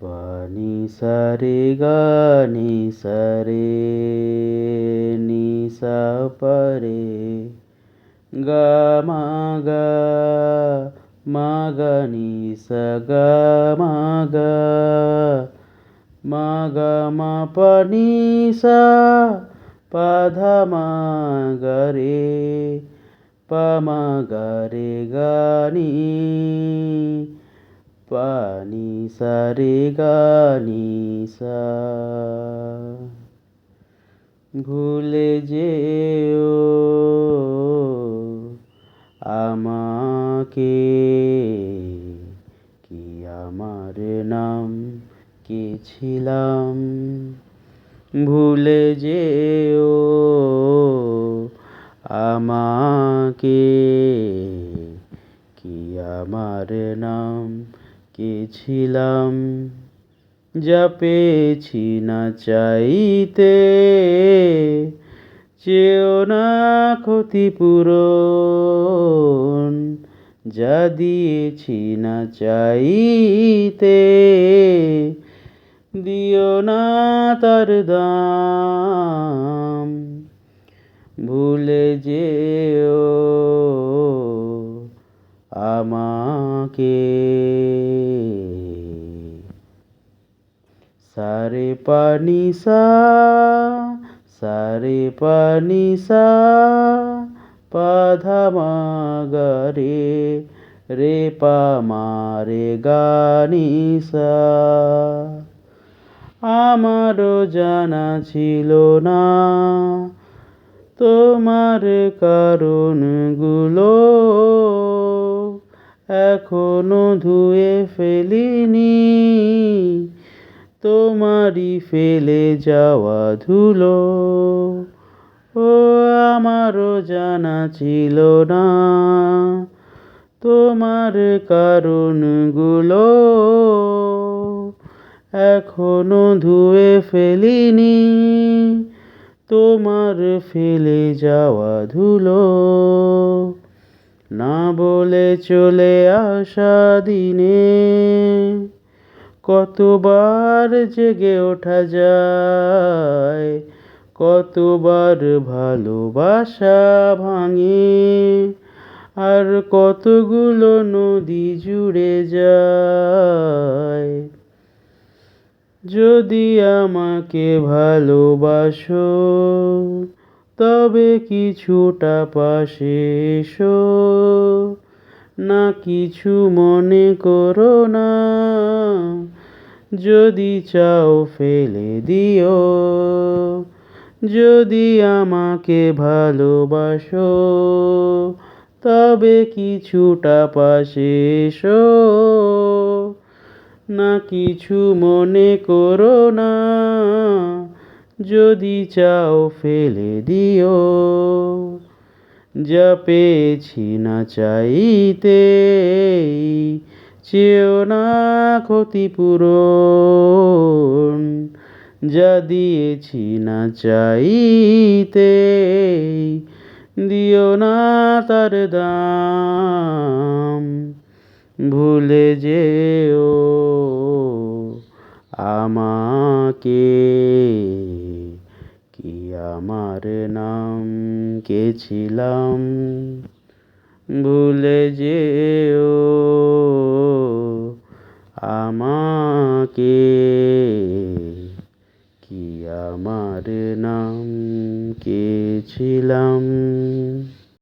পানি সারে গা নি সারে নি সা পারে গা মা গা মা গা নি সা গা মা গা মা গা মা পা নি সা পা ধা মা গা রে পা মা গা রে গা নি পা নি সা রে গা নি সা। ভুলে যেও আমাকে, কি আমার নাম কে ছিলাম। ভুলে যেও আমাকে, কি আমার নাম কে ছিলাম। যা পেয়েছি না চাইতে, চেও না ক্ষতিপূরণ। যা দিয়েছি না চাইতে, দিও না তার দাম। ভুলে যেও আমাকে। সারে পা নি সা, সারে পা নি সা, পা ধা মা গা রে, রে পা মা রে গা নি সা। আমারও জানা ছিল না তোমার কারণগুলো, এখনো ধুয়ে ফেলিনি তোমারই ফেলে যাওয়া ধুলো। ও আমারও জানা ছিল না তোমার কারণগুলো, এখনো ধুয়ে ফেলিনি তোমার ফেলে যাওয়া ধুলো। না বলে চলে আসা দিনে, কতবার জেগে ওঠা যায়, কতবার ভালোবাসা ভাঙে, আর কতগুলো নদী জুড়ে যায়। যদি আমাকে ভালোবাসো, তবে কিছুটা পাশে এসো, না কিছু মনে করো না, যদি চাও ফেলে দিও। যদি আমাকে ভালোবাসো, তবে কিছুটা পাশে এসো, না কিছু মনে করো না, যদি চাও ফেলে দিও। যা পেয়েছি না চাইতে, চেও না ক্ষতিপূরণ। যা দিয়েছি না চাইতে, দিও না তার দাম। ভুলে যেও আমাকে, কি আমার নাম কে ছিলাম। ভুলে যেও আমাকে, কি আমার নাম কে ছিলাম।